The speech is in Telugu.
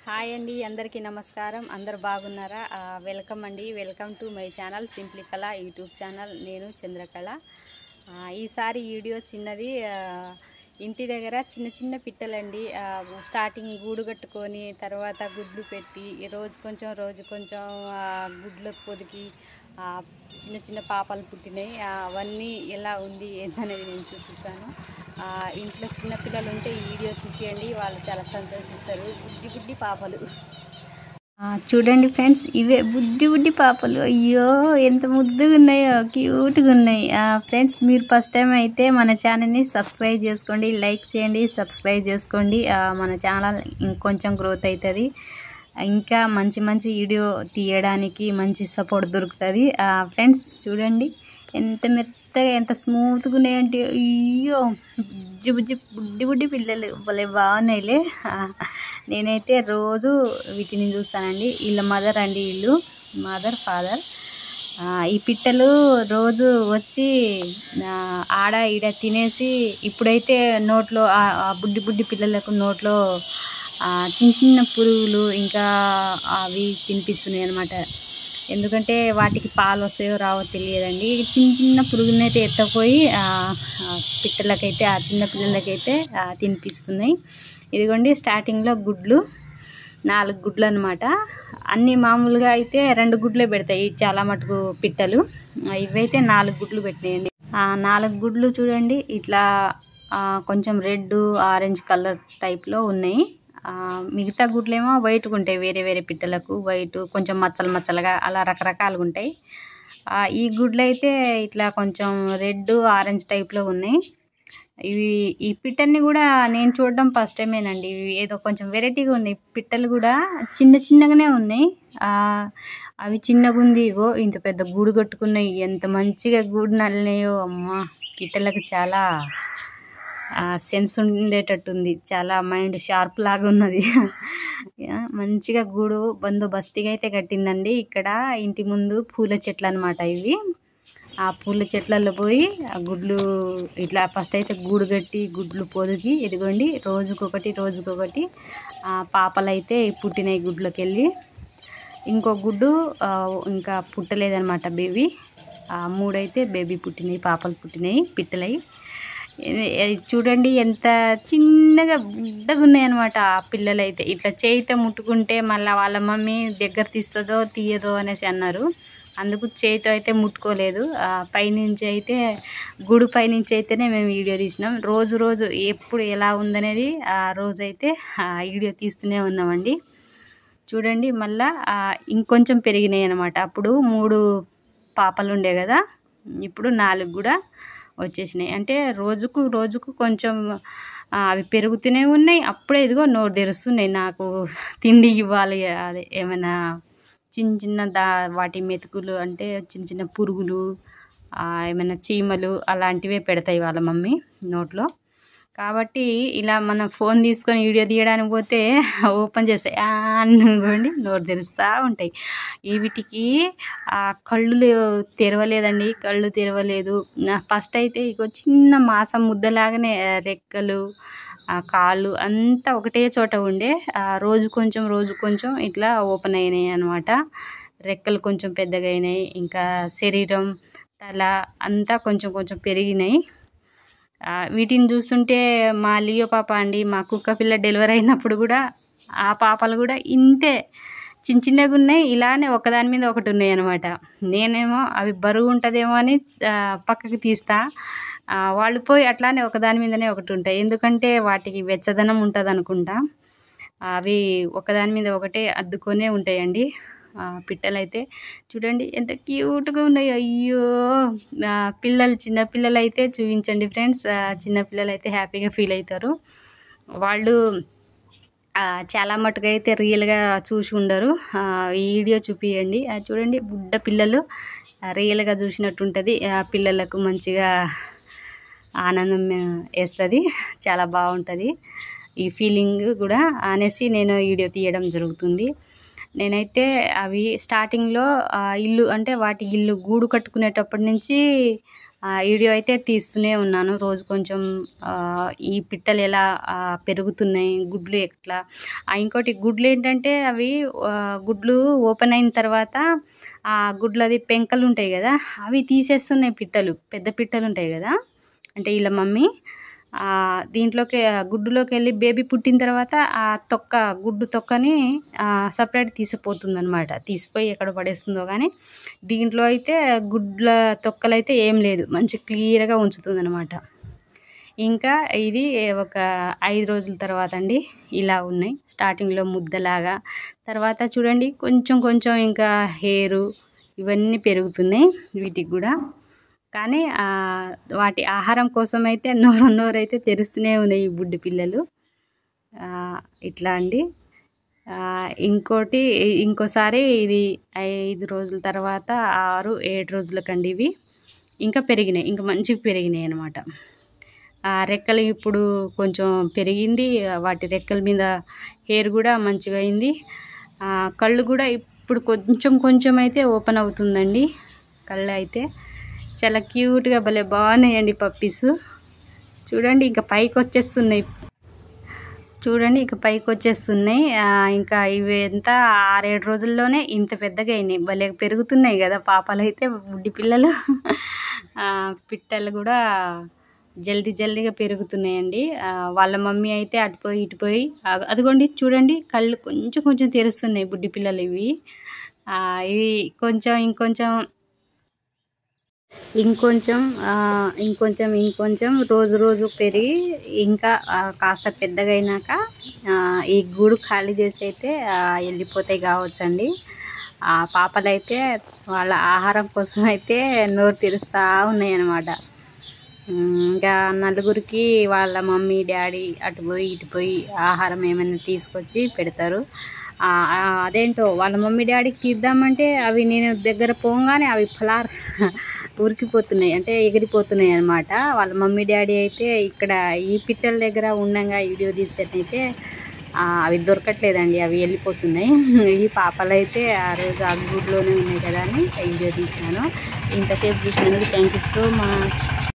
హాయ్ అండి, అందరికీ నమస్కారం. అందరు బాగున్నారా? వెల్కమ్ అండి. Welcome to my channel simply కళ యూట్యూబ్ ఛానల్. నేను చంద్రకళ. ఈసారి వీడియో చిన్నది. ఇంటి దగ్గర చిన్న చిన్న పిట్టలండి. స్టార్టింగ్ గూడు కట్టుకొని తర్వాత గుడ్లు పెట్టి రోజు కొంచెం గుడ్లు పొదిగి చిన్న చిన్న పాపలు పుట్టినాయి. అవన్నీ ఎలా ఉంది ఏంటనేది నేను చూపిస్తాను. ఇంట్లో చిన్నపిల్లలు ఉంటే ఈ వీడియో చూపించండి, వాళ్ళు చాలా సంతోషిస్తారు. బుడ్డి పాపలు చూడండి ఫ్రెండ్స్, ఇవే బుడ్డి పాపలు. అయ్యో ఎంత ముద్దుగా ఉన్నాయో, క్యూట్గా ఉన్నాయి. ఫ్రెండ్స్, మీరు ఫస్ట్ టైం అయితే మన ఛానల్ని సబ్స్క్రైబ్ చేసుకోండి, లైక్ చేయండి, సబ్స్క్రైబ్ చేసుకోండి. మన ఛానల్ ఇంకొంచెం గ్రోత్ అవుతుంది. ఇంకా మంచి మంచి తీయడానికి మంచి సపోర్ట్ దొరుకుతుంది. ఫ్రెండ్స్ చూడండి ఎంత మెత్తగా ఎంత స్మూత్గా ఉన్నాయంటే, అయ్యో బుడ్డి పిల్లలు భలే బాగున్నాయిలే. నేనైతే రోజు వీటిని చూస్తానండి. వీళ్ళ మదర్ అండి, వీళ్ళు మదర్ ఫాదర్. ఈ పిట్టలు రోజు వచ్చి ఆడ ఈడ తినేసి ఇప్పుడైతే నోట్లో బుడ్డి పిల్లలకు నోట్లో చిన్న పురుగులు ఇంకా అవి తినిపిస్తున్నాయి అన్నమాట. ఎందుకంటే వాటికి పాలు వస్తాయో రావో తెలియదండి. చిన్న పురుగునైతే ఎత్తపోయి పిట్టలకైతే చిన్న పిల్లలకైతే తినిపిస్తున్నాయి. ఇదిగోండి స్టార్టింగ్లో గుడ్లు 4 గుడ్లు అనమాట. అన్నీ మామూలుగా అయితే 2 గుడ్లే పెడతాయి చాలా మటుకు పిట్టలు. ఇవైతే 4 గుడ్లు పెట్టినాయండి. 4 గుడ్లు చూడండి ఇట్లా కొంచెం రెడ్ ఆరెంజ్ కలర్ టైప్లో ఉన్నాయి. మిగతా గుడ్లేమో వైట్గా ఉంటాయి. వేరే పిట్టలకు వైట్, కొంచెం మచ్చలుగా అలా రకరకాలుగా ఉంటాయి. ఈ గుడ్లు అయితే ఇట్లా కొంచెం రెడ్ ఆరెంజ్ టైప్లో ఉన్నాయి. ఈ పిట్టల్ని కూడా నేను చూడడం ఫస్ట్ టైమేనండి. ఏదో కొంచెం వెరైటీగా ఉన్నాయి. పిట్టలు కూడా చిన్నగానే ఉన్నాయి. అవి చిన్నగా ఉంది. ఇగో ఇంత పెద్ద గూడు కట్టుకున్నాయి. ఎంత మంచిగా గూడు నల్లినాయో అమ్మ. పిట్టలకు చాలా సెన్స్ ఉండేటట్టుంది. చాలా మైండ్ షార్ప్ లాగా ఉన్నది. మంచిగా గూడు బందోబస్తుగా అయితే కట్టిందండి. ఇక్కడ ఇంటి ముందు పూల చెట్లు అనమాట. ఇవి ఆ పూల చెట్లలో పోయి ఆ గుడ్లు ఇట్లా ఫస్ట్ అయితే గూడు కట్టి గుడ్లు పొదిగి ఇదిగోండి రోజుకొకటి పాపలు అయితే పుట్టినాయి గుడ్లోకి వెళ్ళి. ఇంకో గుడ్డు ఇంకా పుట్టలేదనమాట. బేబీ 3 అయితే బేబీ పుట్టినాయి, పాపలు పుట్టినాయి పిట్టలై. చూడండి ఎంత చిన్నగా బుడ్డగా ఉన్నాయి అనమాట. ఆ పిల్లలు అయితే ఇట్లా చేయితో ముట్టుకుంటే మళ్ళీ వాళ్ళ మమ్మీ దగ్గర తీయదో అనేసి అన్నారు. అందుకు చేయితో అయితే ముట్టుకోలేదు. పైనుంచి అయితే గుడి పైనుంచి అయితేనే మేము వీడియో తీసినాం. రోజు ఎప్పుడు ఎలా ఉందనేది ఆ రోజైతే వీడియో తీస్తూనే ఉన్నామండి. చూడండి మళ్ళా ఇంకొంచెం పెరిగినాయి అనమాట. అప్పుడు 3 పాపలు ఉండే కదా, ఇప్పుడు 4 కూడా వచ్చేసినాయి. అంటే రోజుకు కొంచెం అవి పెరుగుతూనే ఉన్నాయి. అప్పుడే ఇదిగో నోరు తెరుస్తున్నాయి. నాకు తిండి ఇవ్వాలి, అదే ఏమైనా చిన్న వాటి మెతుకులు అంటే చిన్న పురుగులు, ఏమైనా చీమలు అలాంటివే పెడతాయి వాళ్ళ మమ్మీ నోట్లో. కాబట్టి ఇలా మనం ఫోన్ తీసుకొని వీడియో తీయడానికి పోతే ఓపెన్ చేస్తాయి అనుకోండి, నోరు తెరుస్తూ ఉంటాయి. వీటికి కళ్ళు తెరవలేదండి, కళ్ళు తెరవలేదు. ఫస్ట్ అయితే ఇక చిన్న మాసం ముద్దలాగానే రెక్కలు కాళ్ళు అంతా ఒకటే చోట ఉండే. రోజు కొంచెం ఇట్లా ఓపెన్ అయినాయి అనమాట. రెక్కలు కొంచెం పెద్దగా అయినాయి. ఇంకా శరీరం తల అంతా కొంచెం పెరిగినాయి. వీటిని చూస్తుంటే మా లియో పాప అండి, మా కుక్క పిల్ల డెలివరీ అయినప్పుడు కూడా ఆ పాపలు కూడా ఇంతే చిన్నగా ఉన్నాయి. ఇలానే ఒకదాని మీద ఒకటి ఉన్నాయి అనమాట. నేనేమో అవి బరువు ఉంటుందేమో అని పక్కకి తీస్తా. వాళ్ళు పోయి అట్లానే ఒకదాని మీదనే ఒకటి ఉంటాయి. ఎందుకంటే వాటికి వెచ్చదనం ఉంటుంది అనుకుంటా. అవి ఒకదాని మీద ఒకటే అద్దుకొనే ఉంటాయండి. పిట్టలైతే చూడండి ఎంత క్యూట్గా ఉన్నాయో. అయ్యో చిన్నపిల్లలు అయితే చూపించండి ఫ్రెండ్స్. చిన్నపిల్లలు అయితే హ్యాపీగా ఫీల్ అవుతారు. వాళ్ళు చాలా మటుకు అయితే రియల్గా చూసి ఉండరు. ఈ వీడియో చూపియండి. చూడండి బుడ్డ పిల్లలు రియల్గా చూసినట్టు ఉంటుంది. పిల్లలకు మంచిగా ఆనందం వేస్తుంది. చాలా బాగుంటుంది ఈ ఫీలింగ్ కూడా అనేసి నేను వీడియో తీయడం జరుగుతుంది. నేనైతే అవి స్టార్టింగ్లో ఇల్లు అంటే వాటి గూడు కట్టుకునేటప్పటి నుంచి వీడియో అయితే తీస్తూనే ఉన్నాను. రోజు కొంచెం ఈ పిట్టలు ఎలా పెరుగుతున్నాయి, గుడ్లు ఎట్లా. ఇంకోటి గుడ్లు ఏంటంటే అవి గుడ్లు ఓపెన్ అయిన తర్వాత ఆ గుడ్లది పెంకలు ఉంటాయి కదా, అవి తీసేస్తున్నాయి పిట్టలు. పెద్ద పిట్టలు ఉంటాయి కదా, అంటే వీళ్ళ మమ్మీ దీంట్లోకి గుడ్డులోకి వెళ్ళి బేబీ పుట్టిన తర్వాత ఆ గుడ్డు తొక్కని సపరేట్ తీసిపోతుంది అనమాట. తీసిపోయి ఎక్కడ పడేస్తుందో కానీ దీంట్లో అయితే గుడ్ల తొక్కలు అయితే ఏం లేదు, మంచి క్లియర్గా ఉంచుతుంది అనమాట. ఇంకా ఇది ఒక 5 రోజుల తర్వాత అండి ఇలా ఉన్నాయి. స్టార్టింగ్లో ముద్దలాగా, తర్వాత చూడండి కొంచెం కొంచెం ఇంకా హెయిరు ఇవన్నీ పెరుగుతున్నాయి వీటికి కూడా. కానీ వాటి ఆహారం కోసం అయితే నోరైతే తెరుస్తూనే ఉన్నాయి ఈ బుడ్డి పిల్లలు. ఇట్లా అండి. ఇంకోసారి ఇది 5 రోజుల తర్వాత 6-7 రోజులకండి ఇవి ఇంకా పెరిగినాయి, ఇంకా మంచిగా పెరిగినాయి అనమాట. రెక్కలు ఇప్పుడు కొంచెం పెరిగింది, వాటి రెక్కల మీద హెయిర్ కూడా మంచిగా అయింది. కళ్ళు కూడా ఇప్పుడు కొంచెం కొంచెం అయితే ఓపెన్ అవుతుందండి. కళ్ళు అయితే చాలా క్యూట్గా భలే బాగున్నాయండి పప్పీస్. చూడండి ఇంకా పైకి వచ్చేస్తున్నాయి, ఇంకా ఇవి ఎంత 6-7 రోజుల్లోనే ఇంత పెద్దగా అయినాయి. భలే పెరుగుతున్నాయి కదా పాపలు అయితే, బుడ్డి పిల్లలు. పిట్టలు కూడా జల్దీగా పెరుగుతున్నాయండి. వాళ్ళ మమ్మీ అయితే అటుపోయి ఇటుపోయి, అదిగోండి చూడండి కళ్ళు కొంచెం కొంచెం తెరుస్తున్నాయి బుడ్డి పిల్లలు ఇవి. ఇంకొంచెం రోజు పెరిగి ఇంకా కాస్త పెద్దగా అయినాక ఈ గూడు ఖాళీ చేసి అయితే వెళ్ళిపోతాయి కావచ్చండి. పాపలు అయితే వాళ్ళ ఆహారం కోసం అయితే నోరు తెరుస్తూ ఉన్నాయి అన్నమాట. ఇంకా నలుగురికి వాళ్ళ మమ్మీ డాడీ అటుపోయి ఇటుపోయి ఆహారం ఏమైనా తీసుకొచ్చి పెడతారు. అదేంటో వాళ్ళ మమ్మీ డాడీకి తీద్దామంటే అవి నేను దగ్గర పోగానే అవి ఫలార్ ఉరికిపోతున్నాయి, అంటే ఎగిరిపోతున్నాయి అనమాట. వాళ్ళ మమ్మీ డాడీ అయితే ఇక్కడ ఈ పిట్టల దగ్గర ఉండగా వీడియో తీస్తేనైతే అవి దొరకట్లేదండి, అవి వెళ్ళిపోతున్నాయి. ఈ పాపలు అయితే ఆ రోజు ఆ గూడ్లోనే ఉన్నాయి కదా అని వీడియో తీసినాను. ఇంతసేపు చూసినందుకు థ్యాంక్ యూ సో మచ్.